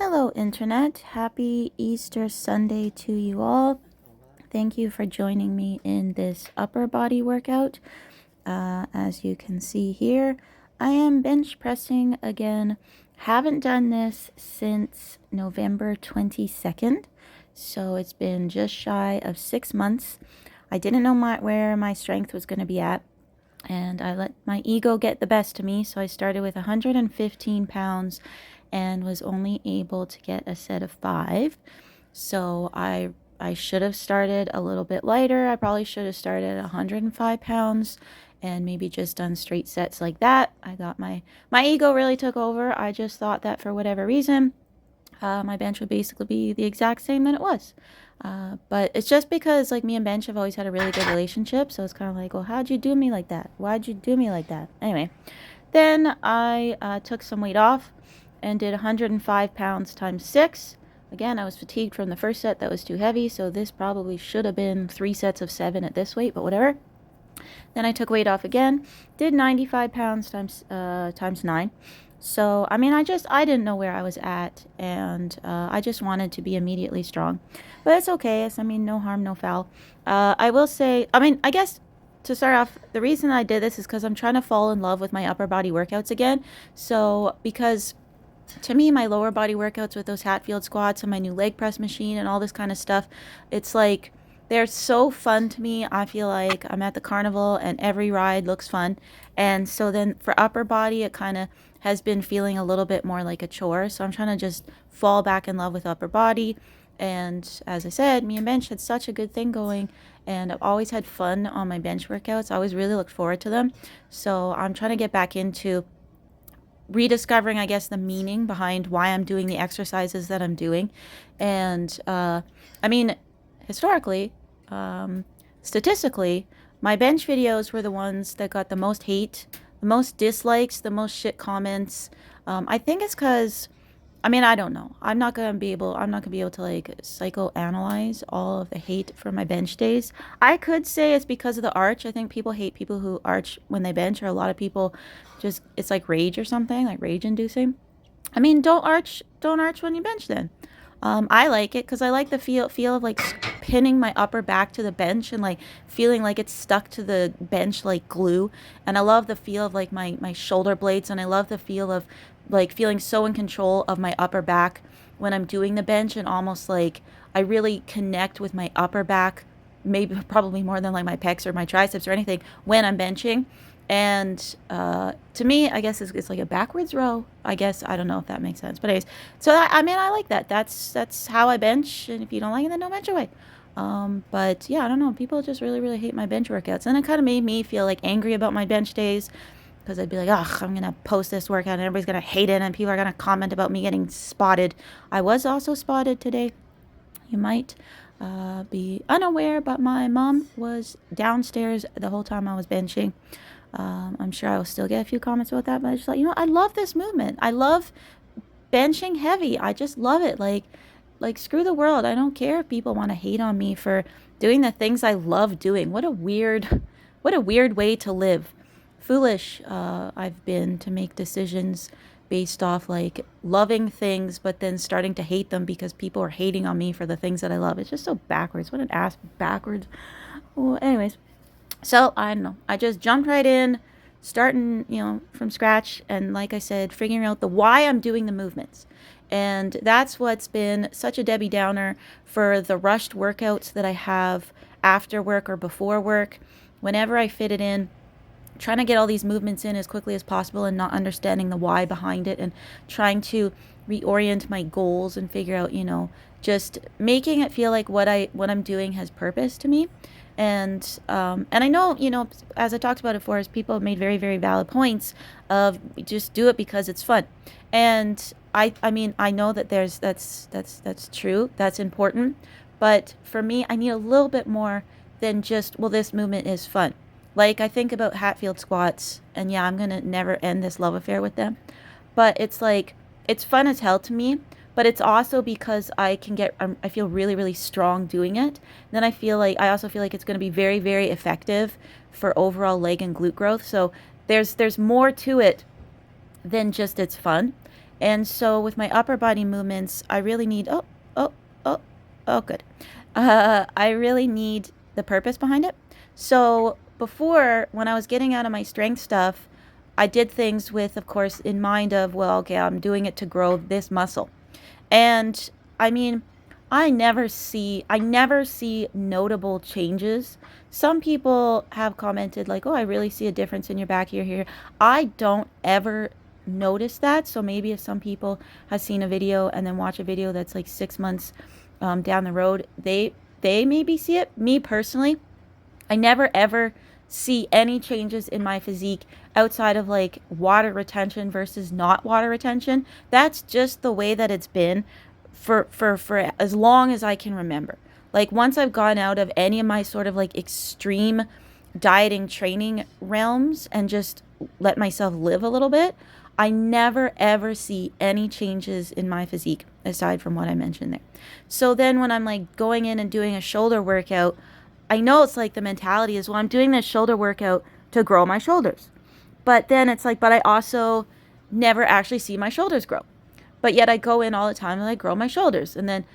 Hello, Internet. Happy Easter Sunday to you all. Thank you for joining me in this upper body workout. As you can see here, I am bench pressing again. Haven't done this since November 22nd, so it's been just shy of 6 months. I didn't know where my strength was going to be at, and I let my ego get the best of me, so I started with 115 pounds and was only able to get a set of 5. So I should have started a little bit lighter. I probably should have started at 105 pounds and maybe just done straight sets like that. I got my ego really took over. I just thought that for whatever reason, my bench would basically be the exact same that it was. But it's just because like me and Bench have always had a really good relationship. So it's kind of like, well, how'd you do me like that? Why'd you do me like that? Anyway, then I took some weight off and did 105 pounds times 6. Again, I was fatigued from the first set. That was too heavy. So this probably should have been 3 sets of 7 at this weight, but whatever. Then I took weight off again, did 95 pounds times 9. So, I mean, I didn't know where I was at, and I just wanted to be immediately strong. But it's okay. I mean, no harm, no foul. I will say, I mean, I guess to start off, the reason I did this is because I'm trying to fall in love with my upper body workouts again. So, because to me, my lower body workouts with those Hatfield squats and my new leg press machine and all this kind of stuff, it's like they're so fun to me. I feel like I'm at the carnival and every ride looks fun. And so then for upper body, it kind of has been feeling a little bit more like a chore. So I'm trying to just fall back in love with upper body. And as I said, me and Bench had such a good thing going, and I've always had fun on my bench workouts. I always really looked forward to them. So I'm trying to get back into rediscovering, I guess, the meaning behind why I'm doing the exercises that I'm doing. And I mean, historically, statistically, my bench videos were the ones that got the most hate, the most dislikes, the most shit comments. I think it's because, I mean, I don't know. I'm not gonna be able to like psychoanalyze all of the hate from my bench days. I could say it's because of the arch. I think people hate people who arch when they bench, or a lot of people just, it's like rage or something, like rage inducing. I mean, don't arch when you bench then. I like it because I like the feel of like pinning my upper back to the bench and like feeling like it's stuck to the bench like glue. And I love the feel of like my shoulder blades, and I love the feel of like feeling so in control of my upper back when I'm doing the bench, and almost like I really connect with my upper back, maybe probably more than like my pecs or my triceps or anything when I'm benching. And to me, I guess it's like a backwards row. I guess I don't know if that makes sense, but anyways, so I mean, I like that. That's how I bench, and if you don't like it, then don't bench away. But yeah, I don't know. People just really hate my bench workouts, and it kind of made me feel like angry about my bench days, because I'd be like, ugh, I'm gonna post this workout and everybody's gonna hate it, and people are gonna comment about me getting spotted. I was also spotted today. You might be unaware, but my mom was downstairs the whole time I was benching. I'm sure I will still get a few comments about that, but I just thought, I love this movement. I love benching heavy. I just love it. Like screw the world. I don't care if people want to hate on me for doing the things I love doing. What a weird way to live. Foolish I've been to make decisions based off like loving things, but then starting to hate them because people are hating on me for the things that I love. It's just so backwards. What an ass backwards. Well, anyways, so I don't know. I just jumped right in, starting, from scratch. And like I said, figuring out the why I'm doing the movements. And that's what's been such a Debbie Downer for the rushed workouts that I have after work or before work. Whenever I fit it in, trying to get all these movements in as quickly as possible and not understanding the why behind it, and trying to reorient my goals and figure out, just making it feel like what I'm doing has purpose to me. And I know, as I talked about it before, is people have made very valid points of just do it because it's fun. And I mean, I know that that's true, that's important, but for me, I need a little bit more than just, well, this movement is fun. Like, I think about Hatfield squats, and yeah, I'm gonna never end this love affair with them, but it's like, it's fun as hell to me, but it's also because I feel really strong doing it. Then I also feel like it's going to be very effective for overall leg and glute growth. So there's more to it than just it's fun. And so with my upper body movements, I really need, oh, oh, oh, good. I really need the purpose behind it. So before, when I was getting out of my strength stuff, I did things with, of course, in mind of, well, okay, I'm doing it to grow this muscle. And I mean, I never see notable changes. Some people have commented like, "Oh, I really see a difference in your back here." I don't ever notice that. So maybe if some people have seen a video and then watch a video that's like 6 months down the road, they maybe see it. Me personally, I never ever see any changes in my physique outside of like water retention versus not water retention. That's just the way that it's been for as long as I can remember. Like once I've gone out of any of my sort of like extreme dieting training realms and just let myself live a little bit, I never ever see any changes in my physique aside from what I mentioned there. So then when I'm like going in and doing a shoulder workout, I know it's like the mentality is, well, I'm doing this shoulder workout to grow my shoulders. But then it's like, but I also never actually see my shoulders grow. But yet I go in all the time and I grow my shoulders. And then,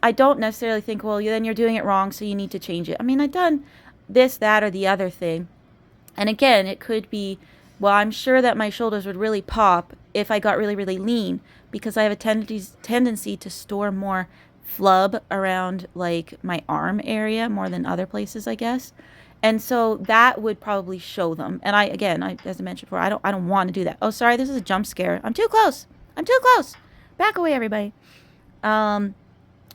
I don't necessarily think, well, then you're doing it wrong, so you need to change it. I mean, I've done this, that, or the other thing. And again, it could be, well, I'm sure that my shoulders would really pop if I got really, really lean because I have a tendency to store more flub around like my arm area more than other places, I guess. And so that would probably show them. And as I mentioned before, I don't want to do that. Oh, sorry, this is a jump scare. I'm too close. I'm too close. Back away, everybody. Um,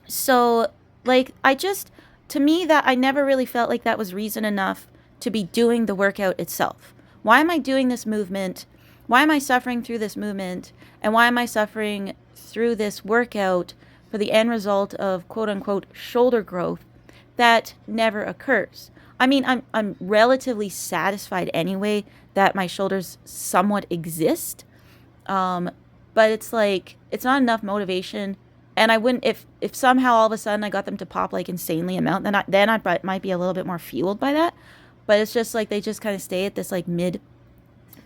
so like to me that I never really felt like that was reason enough to be doing the workout itself. Why am I doing this movement? Why am I suffering through this movement? And why am I suffering through this workout for the end result of quote unquote shoulder growth that never occurs? I mean, I'm relatively satisfied anyway that my shoulders somewhat exist. But it's like it's not enough motivation. And I wouldn't if somehow all of a sudden I got them to pop like insanely amount, then I might be a little bit more fueled by that. But it's just like they just kind of stay at this like mid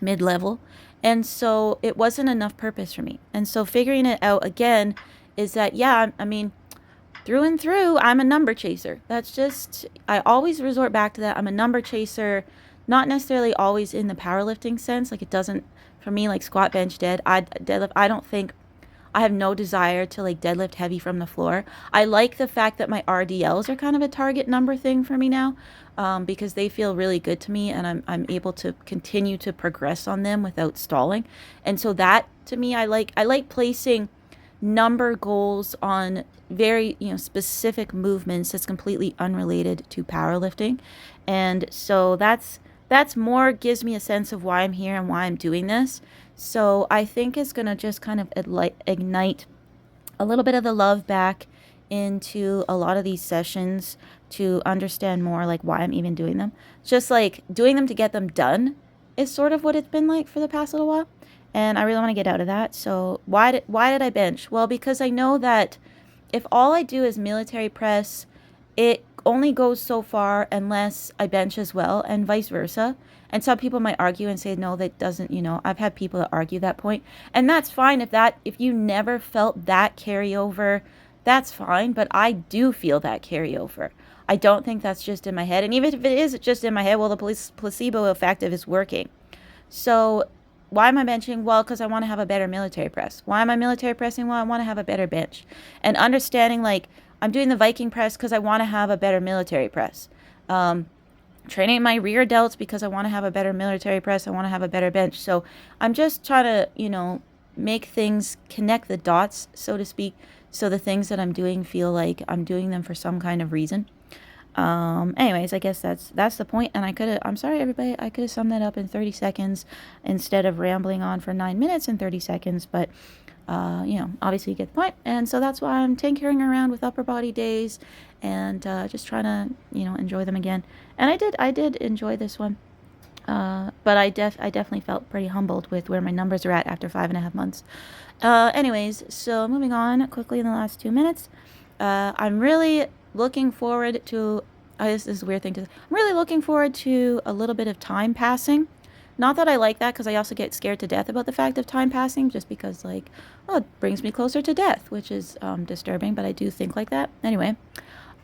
level. And so it wasn't enough purpose for me. And so figuring it out again is that, yeah, I mean, through and through, I'm a number chaser. I always resort back to that. I'm a number chaser, not necessarily always in the powerlifting sense. Like it doesn't, for me, like squat, bench, deadlift, I don't think, I have no desire to like deadlift heavy from the floor. I like the fact that my RDLs are kind of a target number thing for me now, because they feel really good to me and I'm able to continue to progress on them without stalling. And so that to me, I like placing number goals on very specific movements that's completely unrelated to powerlifting. And so that's more gives me a sense of why I'm here and why I'm doing this. So I think it's going to just kind of ignite a little bit of the love back into a lot of these sessions to understand more like why I'm even doing them. Just like doing them to get them done is sort of what it's been like for the past little while. And I really want to get out of that. So why did I bench? Well, because I know that if all I do is military press, it only goes so far unless I bench as well, and vice versa. And some people might argue and say, no, that doesn't, I've had people that argue that point. And that's fine if you never felt that carryover, that's fine. But I do feel that carryover. I don't think that's just in my head. And even if it is just in my head, well, the placebo effect is working. So why am I benching? Well, because I want to have a better military press. Why am I military pressing? Well, I want to have a better bench. And understanding like I'm doing the Viking press because I want to have a better military press. Training my rear delts because I want to have a better military press. I want to have a better bench. So I'm just trying to, make things connect the dots, so to speak. So the things that I'm doing feel like I'm doing them for some kind of reason. Anyways, I guess that's the point. And I'm sorry, everybody, I could have summed that up in 30 seconds instead of rambling on for 9 minutes and 30 seconds. But, obviously you get the point. And so that's why I'm tinkering around with upper body days and, just trying to, enjoy them again. And I did enjoy this one. But I definitely felt pretty humbled with where my numbers are at after 5.5 months. Anyways, so moving on quickly in the last 2 minutes, I'm really looking forward to, this is a weird thing to say. I'm really looking forward to a little bit of time passing. Not that I like that, because I also get scared to death about the fact of time passing, just because, like, oh, it brings me closer to death, which is disturbing, but I do think like that. Anyway,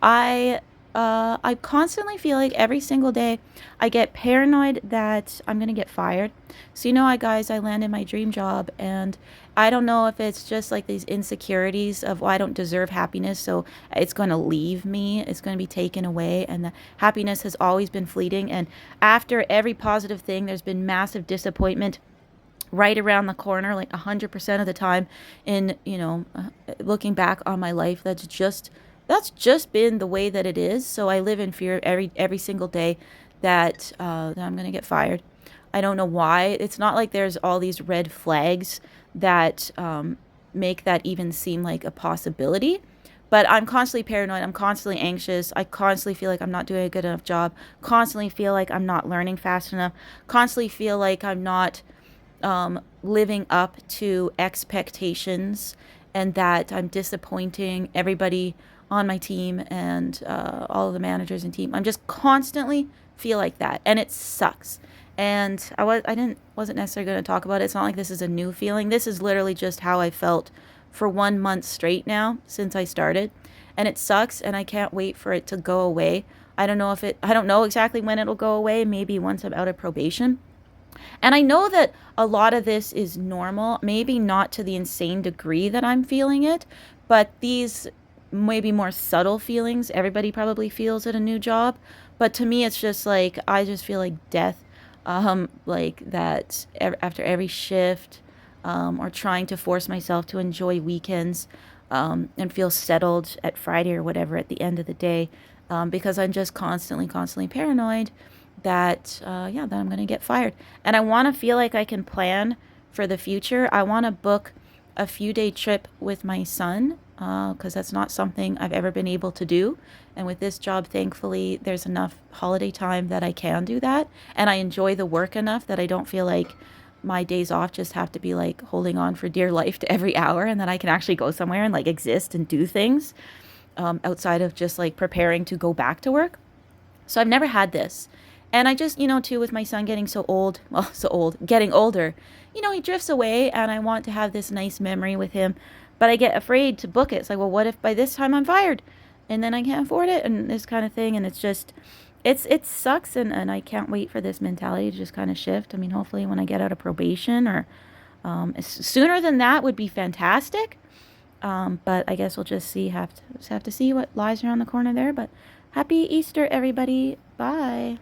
I I constantly feel like every single day I get paranoid that I'm gonna get fired. So guys, I landed my dream job, and I don't know if it's just like these insecurities of, well, I don't deserve happiness, so it's going to leave me, it's going to be taken away, and the happiness has always been fleeting. And after every positive thing, there's been massive disappointment right around the corner, like 100% of the time. In looking back on my life, that's just been the way that it is. So I live in fear every single day that I'm gonna get fired. I don't know why. It's not like there's all these red flags that make that even seem like a possibility. But I'm constantly paranoid. I'm constantly anxious. I constantly feel like I'm not doing a good enough job. Constantly feel like I'm not learning fast enough. Constantly feel like I'm not living up to expectations, and that I'm disappointing everybody on my team and all of the managers and team. I'm just constantly feel like that, and it sucks. And wasn't necessarily going to talk about it. It's not like this is a new feeling. This is literally just how I felt for 1 month straight now since I started, and it sucks. And I can't wait for it to go away. I don't know exactly when it'll go away. Maybe once I'm out of probation. And I know that a lot of this is normal, maybe not to the insane degree that I'm feeling it, but these maybe more subtle feelings everybody probably feels at a new job. But to me, it's just like, I just feel like death, like that after every shift, or trying to force myself to enjoy weekends, and feel settled at Friday or whatever at the end of the day, because I'm just constantly paranoid that I'm going to get fired. And I want to feel like I can plan for the future. I want to book a few day trip with my son, because that's not something I've ever been able to do. And with this job, thankfully, there's enough holiday time that I can do that. And I enjoy the work enough that I don't feel like my days off just have to be like holding on for dear life to every hour, and that I can actually go somewhere and like exist and do things outside of just like preparing to go back to work. So I've never had this. And I just, too, with my son getting so old, well, so old, getting older, he drifts away, and I want to have this nice memory with him. But I get afraid to book it. It's like, well, what if by this time I'm fired and then I can't afford it, and this kind of thing. And it's just, it sucks. And I can't wait for this mentality to just kind of shift. I mean, hopefully when I get out of probation, or sooner than that would be fantastic. But I guess we'll just have to see what lies around the corner there. But happy Easter, everybody. Bye.